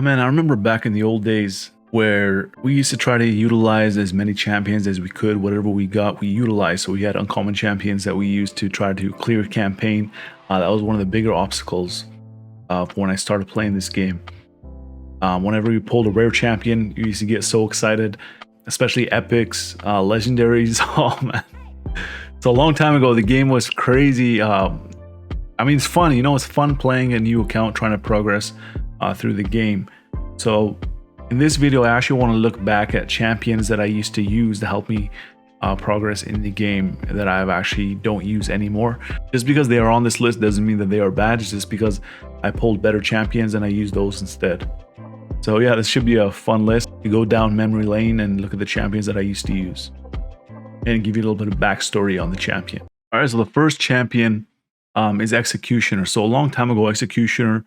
Man, I remember back in the old days where we used to try to utilize as many champions as we could. Whatever we got, we utilized. So we had uncommon champions that we used to try to clear a campaign. That was one of the bigger obstacles when I started playing this game. Whenever we pulled a rare champion, you used to get so excited, especially epics, legendaries. Oh man, it's a long time ago. The game was crazy. I mean, it's fun. You know, it's fun playing a new account, trying to progress through the game. So in this video, I actually want to look back at champions that I used to use to help me progress in the game that I actually don't use anymore. Just because they are on this list doesn't mean that they are bad. It's just because I pulled better champions and I used those instead. So yeah, this should be a fun list. You go down memory lane and look at the champions that I used to use and give you a little bit of backstory on the champion. All right, so the first champion is Executioner. So a long time ago, Executioner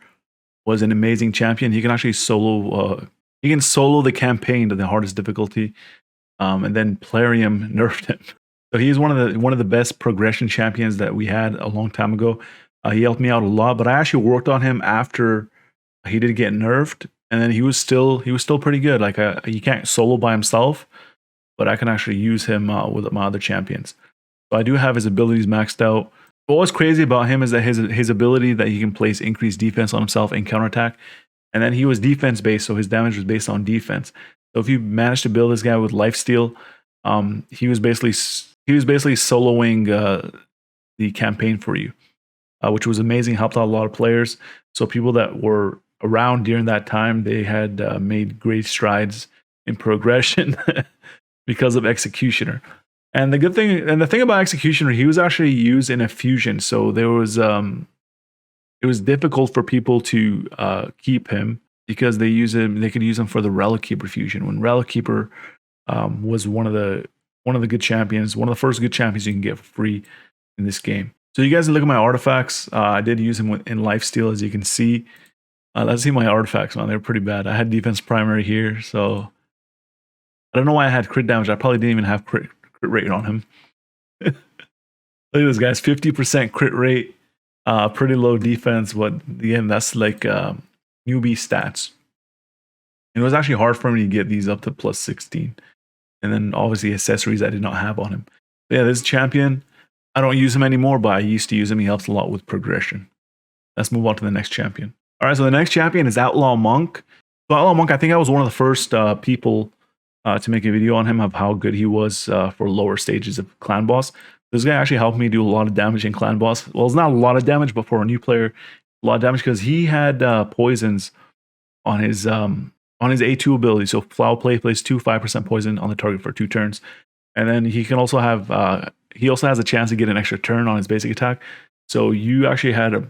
was an amazing champion. He can actually solo the campaign to the hardest difficulty, and then Plarium nerfed him. So he's one of the best progression champions that we had a long time ago. He helped me out a lot, but I actually worked on him after he did get nerfed, and then he was still pretty good. Like he can't solo by himself, but I can actually use him with my other champions. So I do have his abilities maxed out. What was crazy about him is that his ability that he can place increased defense on himself and counterattack, and then he was defense based, so his damage was based on defense. So if you managed to build this guy with lifesteal, he was basically soloing the campaign for you, which was amazing. Helped out a lot of players. So people that were around during that time, they had made great strides in progression because of Executioner. And the thing about Executioner, he was actually used in a fusion. So there was it was difficult for people to keep him because they could use him for the Relic Keeper fusion. When Relic Keeper was one of the good champions, one of the first good champions you can get for free in this game. So you guys look at my artifacts. I did use him in lifesteal, as you can see. Let's see my artifacts, man. They're pretty bad. I had defense primary here, so I don't know why I had crit damage. I probably didn't even have crit rate on him. Look at this, guys. 50% crit rate, pretty low defense, but again, that's like newbie stats. And it was actually hard for me to get these up to plus 16. And then obviously accessories I did not have on him. But yeah, this champion, I don't use him anymore, but I used to use him. He helps a lot with progression. Let's move on to the next champion. All right, so the next champion is Outlaw Monk. So Outlaw Monk, I think I was one of the first people to make a video on him of how good he was for lower stages of Clan Boss. This guy actually helped me do a lot of damage in Clan Boss. Well, it's not a lot of damage, but for a new player, a lot of damage because he had poisons on his A2 ability. So Foul Play plays 5% poison on the target for 2 turns, and then he can also have he also has a chance to get an extra turn on his basic attack. So you actually had a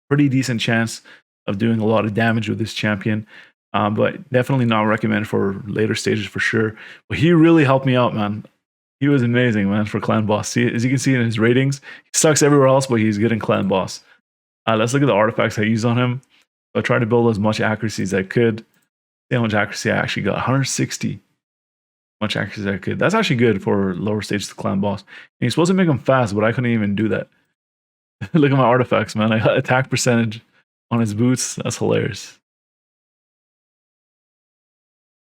pretty decent chance of doing a lot of damage with this champion. But definitely not recommended for later stages for sure. But he really helped me out, man. He was amazing, man, for Clan Boss. See, as you can see in his ratings, he sucks everywhere else, but he's good in Clan Boss. Let's look at the artifacts I used on him. So I tried to build as much accuracy as I could. See how much accuracy I actually got. 160. Much accuracy as I could. That's actually good for lower stages of Clan Boss. And you're supposed to make him fast, but I couldn't even do that. Look at my artifacts, man. I got attack percentage on his boots. That's hilarious.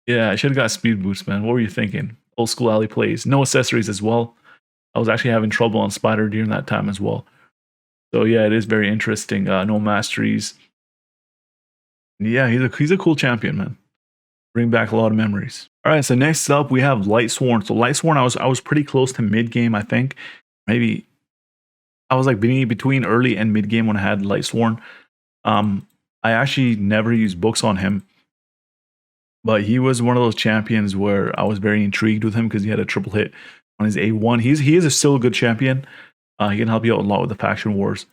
Yeah, I should have got speed boost, man. What were you thinking? Old school alley plays. No accessories as well. I was actually having trouble on Spider during that time as well. So yeah, it is very interesting. No masteries. Yeah, he's a cool champion, man. Bring back a lot of memories. All right, so next up we have Lightsworn. So Lightsworn, I was pretty close to mid game, I think. Maybe I was like between early and mid game when I had Lightsworn. I actually never used books on him. But he was one of those champions where I was very intrigued with him because he had a triple hit on his A1. He is still a good champion. He can help you out a lot with the faction wars.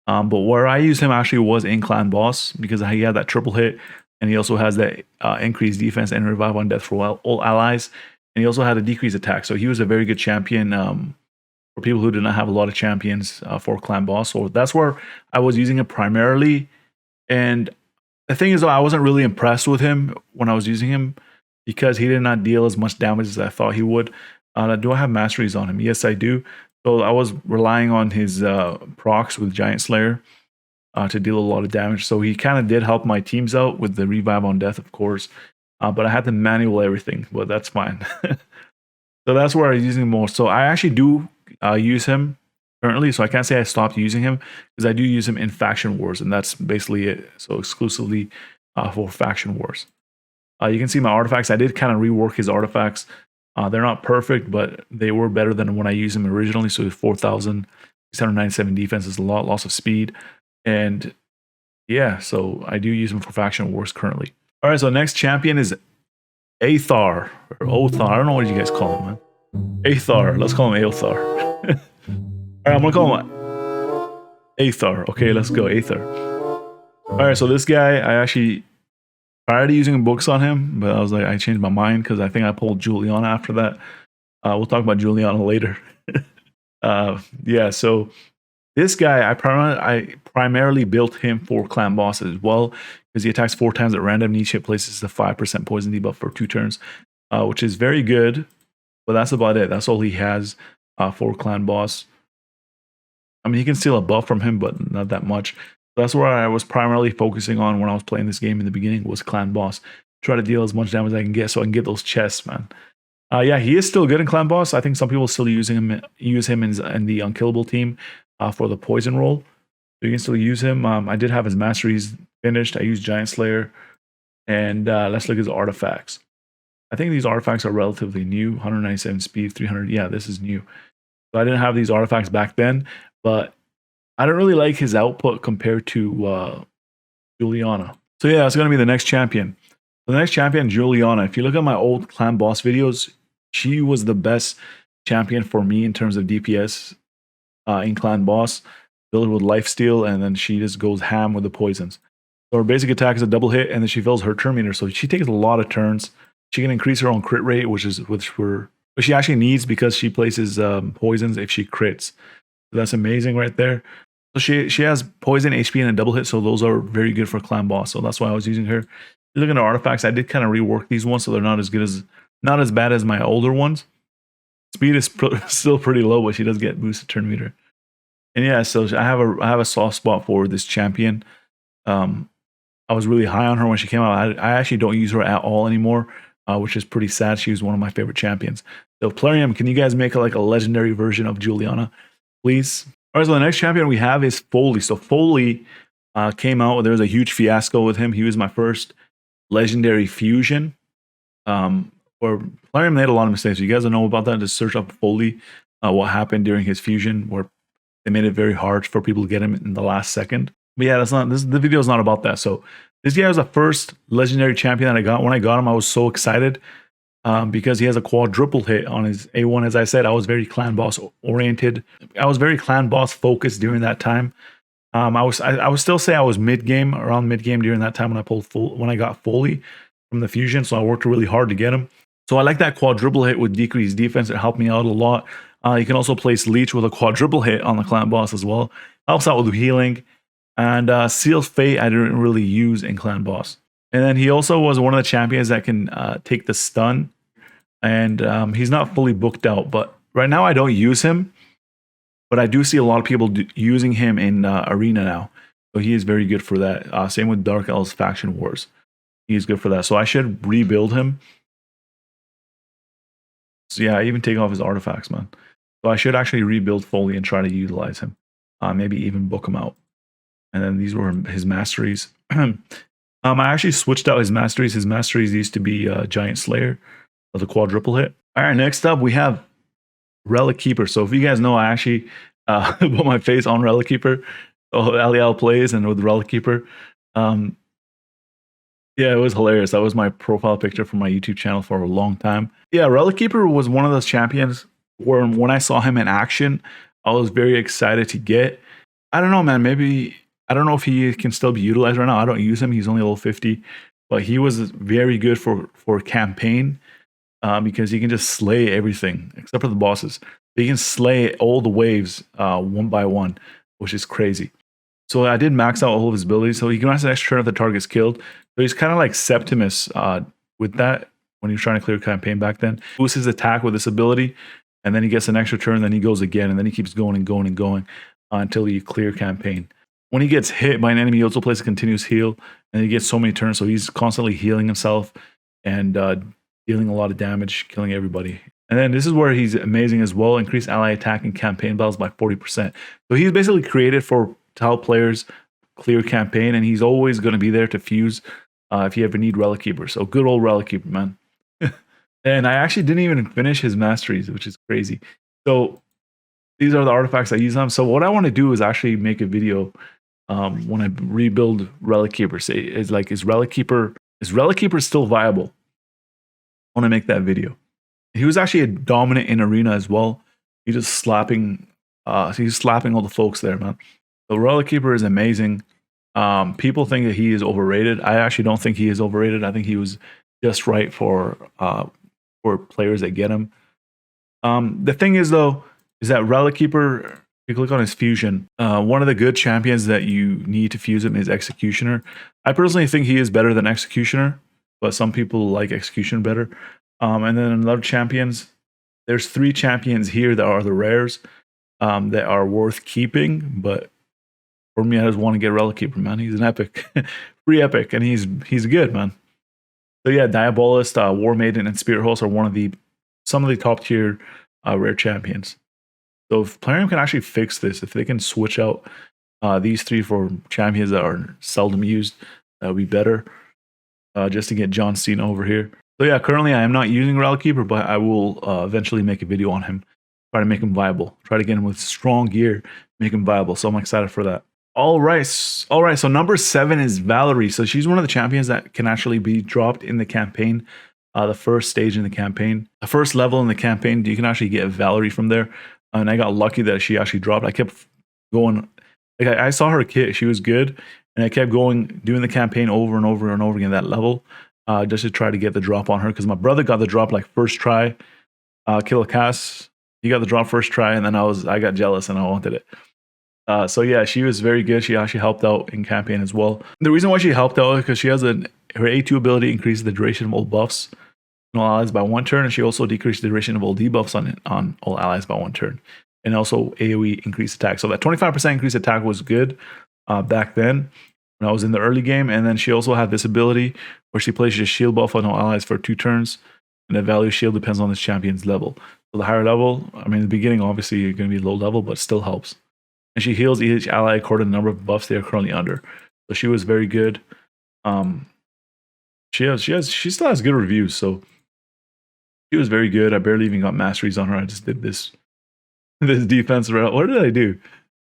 But where I used him actually was in Clan Boss because he had that triple hit, and he also has that increased defense and revive on death for all allies. And he also had a decreased attack. So he was a very good champion for people who did not have a lot of champions for Clan Boss. So that's where I was using it primarily. And the thing is, though, I wasn't really impressed with him when I was using him because he did not deal as much damage as I thought he would. Do I have masteries on him? Yes, I do. So I was relying on his procs with Giant Slayer. to deal a lot of damage. So he kind of did help my teams out with the revive on death, of course. But I had to manual everything, but that's fine. So that's where I'm using him more. So I actually do use him currently. So I can't say I stopped using him because I do use him in Faction Wars, and that's basically it. So exclusively for Faction Wars. You can see my artifacts. I did kind of rework his artifacts. They're not perfect, but they were better than when I used them originally. So 4,697 defense is a lot, loss of speed. And yeah, so I do use them for Faction Wars currently. All right, so next champion is Aethar or Othar. I don't know what you guys call him, man. Aethar. Let's call him Aethar. All right, I'm gonna call him Aethar. Okay, let's go, Aethar. All right, so this guy, I actually prior to using books on him, but I was like, I changed my mind because I think I pulled Juliana after that. We'll talk about Juliana later. Yeah, so this guy, I primarily built him for clan boss as well because he attacks 4 times at random and each hit places the 5% poison debuff for 2 turns, which is very good. But that's about it. That's all he has for clan boss. I mean, he can steal a buff from him, but not that much. That's where I was primarily focusing on when I was playing this game in the beginning was clan boss. Try to deal as much damage as I can get so I can get those chests, man. Yeah, he is still good in clan boss. I think some people still use him in the unkillable team for the poison roll. So you can still use him. I did have his masteries finished. I used Giant Slayer. And let's look at his artifacts. I think these artifacts are relatively new. 197 speed, 300. Yeah, this is new. So I didn't have these artifacts back then, but I don't really like his output compared to Juliana. So yeah, it's going to be the next champion. The next champion, Juliana. If you look at my old clan boss videos, she was the best champion for me in terms of DPS in clan boss. Build with lifesteal, and then she just goes ham with the poisons. So her basic attack is a double hit, and then she fills her turn meter. So she takes a lot of turns. She can increase her own crit rate, which she actually needs because she places poisons if she crits. So that's amazing right there. So she has poison, HP, and a double hit, so those are very good for clan boss. So that's why I was using her. Looking at artifacts, I did kind of rework these ones, so they're not as bad as my older ones. Speed is still pretty low, but she does get boosted turn meter. And yeah, so I have a soft spot for this champion. I was really high on her when she came out. I actually don't use her at all anymore, which is pretty sad. She was one of my favorite champions. So Plarium, can you guys make a legendary version of Juliana, please? All right, so the next champion we have is Foley. So Foley came out. There was a huge fiasco with him. He was my first legendary fusion. Or Plarium made a lot of mistakes. You guys don't know about that? Just search up Foley, what happened during his fusion, where they made it very hard for people to get him in the last second. But yeah, the video is not about that. So this guy was the first legendary champion that I got. When I got him, I was so excited because he has a quadruple hit on his A1. As I said, I was very clan boss oriented. I was very clan boss focused during that time. I would still say I was around mid game during that time when I got Foley from the fusion. So I worked really hard to get him. So I like that quadruple hit with decreased defense. It helped me out a lot. You can also place Leech with a quadruple hit on the clan boss as well. Helps out with healing. And Seal's Fate I didn't really use in clan boss. And then he also was one of the champions that can take the stun. And he's not fully booked out. But right now I don't use him. But I do see a lot of people using him in Arena now. So he is very good for that. Same with Dark Elves Faction Wars. He's good for that. So I should rebuild him. So yeah, I even take off his artifacts, man. So I should actually rebuild Foley and try to utilize him. Maybe even book him out. And then these were his masteries. I actually switched out his masteries. His masteries used to be Giant Slayer with a quadruple hit. All right, next up we have Relic Keeper. So if you guys know, I actually put my face on Relic Keeper. So Alial plays and with Relic Keeper. Yeah, it was hilarious. That was my profile picture for my YouTube channel for a long time. Yeah, Relic Keeper was one of those champions where when I saw him in action, I was very excited to get. I don't know, man. Maybe, I don't know if he can still be utilized right now. I don't use him. He's only level 50. But he was very good for campaign because he can just slay everything except for the bosses. He can slay all the waves one by one, which is crazy. So I did max out all of his abilities. So he can max an extra turn if the target's killed. So he's kind of like Septimus with that when he was trying to clear campaign back then. Boosts his attack with this ability, and then he gets an extra turn, then he goes again, and then he keeps going and going and going until you clear campaign. when he gets hit by an enemy, he also plays a continuous heal, and he gets so many turns, so he's constantly healing himself and dealing a lot of damage, killing everybody. And then this is where he's amazing as well. Increase ally attack and campaign battles by 40%. So he's basically created to help players clear campaign, and he's always going to be there to fuse if you ever need Relic Keeper. So good old Relic Keeper, man. And I actually didn't even finish his masteries, which is crazy. So these are the artifacts I use on. So what I want to do is actually make a video when I rebuild Relic Keeper. Say, is Relic Keeper still viable? I want to make that video. He was actually a dominant in arena as well. He's just slapping. He's slapping all the folks there, man. So Relic Keeper is amazing. People think that he is overrated. I actually don't think he is overrated. I think he was just right for players that get him. The thing is, though, is that Relic Keeper, if you click on his fusion, one of the good champions that you need to fuse him is Executioner. I personally think he is better than Executioner, but some people like Executioner better. And then another champions, there's 3 champions here that are the rares that are worth keeping, but for me, I just want to get Relic Keeper, man. He's an epic, free epic, and he's good, man. So yeah, Diabolist, War Maiden, and Spirit Host are some of the top tier rare champions. So if Plarium can actually fix this, if they can switch out these 3 for champions that are seldom used, that would be better. Just to get John Cena over here. So yeah, currently I am not using Relic Keeper, but I will eventually make a video on him. Try to make him viable. Try to get him with strong gear, make him viable. So I'm excited for that. All right. So number 7 is Valerie. So she's one of the champions that can actually be dropped in the campaign. The first stage in the campaign, the first level in the campaign, you can actually get Valerie from there. And I got lucky that she actually dropped. I kept going. Like I saw her kit. She was good. And I kept doing the campaign over and over and over again, that level, just to try to get the drop on her. Because my brother got the drop like first try. Kill a Cass. He got the drop first try, and then I got jealous and I wanted it. So yeah, she was very good. She actually helped out in campaign as well. The reason why she helped out is because she has her A2 ability increases the duration of all buffs on all allies by 1 turn, and she also decreased the duration of all debuffs on all allies by 1 turn. And also AoE increased attack. So that 25% increased attack was good back then when I was in the early game. And then she also had this ability where she places a shield buff on all allies for 2 turns, and the value of shield depends on this champion's level. So the higher level, I mean, in the beginning, obviously you're going to be low level, but still helps. And she heals each ally according to the number of buffs they are currently under. So she was very good. She still has good reviews, so she was very good. I barely even got masteries on her. I just did this defense route. What did I do?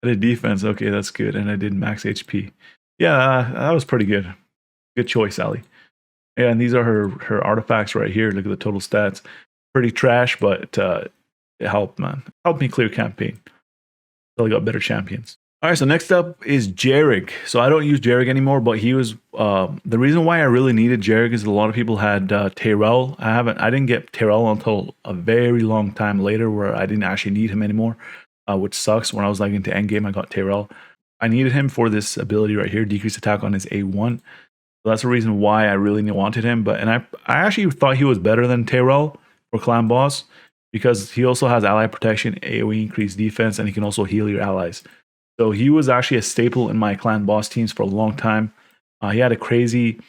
I did defense. Okay, that's good. And I did max HP. Yeah, that was pretty good. Good choice, Allie. Yeah, and these are her artifacts right here. Look at the total stats. Pretty trash, but it helped, man. Helped me clear campaign. So I got better champions. All right, so next up is Jarek. So I don't use Jarek anymore, but he was the reason why I really needed Jarek is a lot of people had Tyrell. I didn't get Tyrell until a very long time later, where I didn't actually need him anymore, which sucks. When I was like into endgame, I got Tyrell. I needed him for this ability right here, decrease attack on his A1. So that's the reason why I really wanted him. I actually thought he was better than Tyrell for clan boss, because he also has ally protection, AoE increased defense, and he can also heal your allies. So he was actually a staple in my clan boss teams for a long time. He had a crazy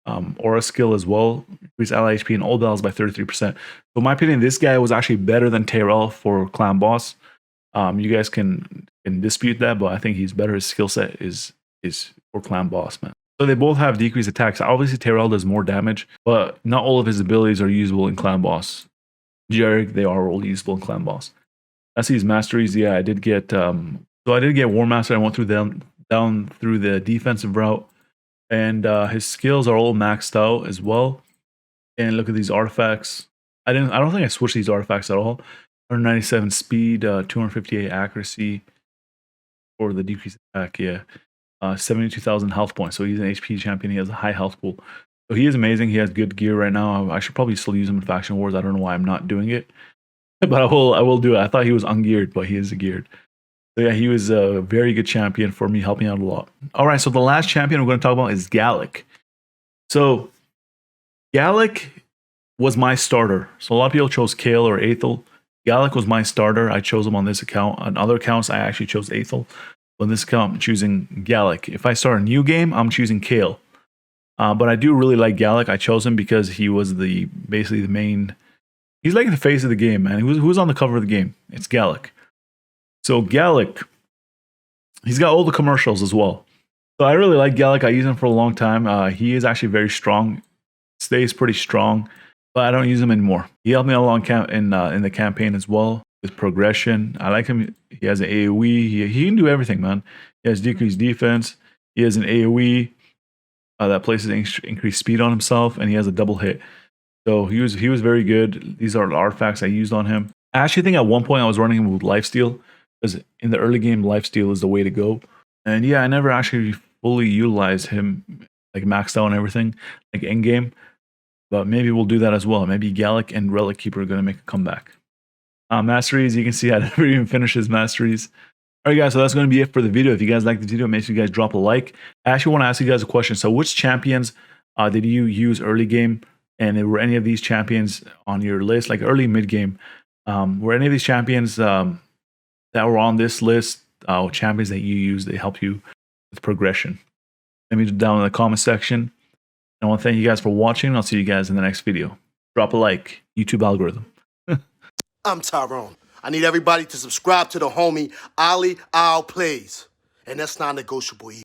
aura skill as well, increased ally HP in all battles by 33%. So in my opinion, this guy was actually better than Tyrell for clan boss. You guys can dispute that, but I think he's better. His skill set is for clan boss, man. So they both have decreased attacks. Obviously, Tyrell does more damage, but not all of his abilities are usable in clan boss. Jarek, they are all usable in clan boss. That's his masteries. Yeah, I did get War Master. I went through them down through the defensive route, and his skills are all maxed out as well. And look at these artifacts. I don't think I switched these artifacts at all. 197 speed, 258 accuracy for the decreased attack. Yeah, 72,000 health points. So he's an HP champion. He has a high health pool. So he is amazing. He has good gear right now. I should probably still use him in Faction Wars. I don't know why I'm not doing it, but I will do it. I thought he was ungeared, but he is geared. So yeah, he was a very good champion for me, helping out a lot. All right, so the last champion we're going to talk about is Gallic. So Gallic was my starter. So a lot of people chose Kale or Aethel. Gallic was my starter. I chose him on this account. On other accounts, I actually chose Aethel. Well, in this account, I'm choosing Gallic. If I start a new game, I'm choosing Kale. But I do really like Gallic. I chose him because he was basically the main. He's like the face of the game, man. Who's on the cover of the game? It's Gallic. So Gallic, he's got all the commercials as well. So I really like Gallic. I use him for a long time. He is actually very strong. Stays pretty strong, but I don't use him anymore. He helped me along in the campaign as well with progression. I like him. He has an AOE. He can do everything, man. He has decreased defense. He has an AOE that places increased speed on himself, and he has a double hit. So he was very good. These are artifacts I used on him. I actually think at one point I was running him with lifesteal, because in the early game, lifesteal is the way to go. And yeah, I never actually fully utilized him, like maxed out and everything, like in game. But maybe we'll do that as well. Maybe Gallic and Relic Keeper are going to make a comeback. Masteries, you can see I never even finished his masteries. All right, guys, so that's going to be it for the video. If you guys liked the video, make sure you guys drop a like. I actually want to ask you guys a question. So which champions did you use early game? And were any of these champions on your list, like early, mid game? Were any of these champions that were on this list champions that you use that help you with progression? Let me know down in the comment section. I want to thank you guys for watching. I'll see you guys in the next video. Drop a like, YouTube algorithm. I'm Tyrone. I need everybody to subscribe to the homie Ali Al Plays. And that's non-negotiable either.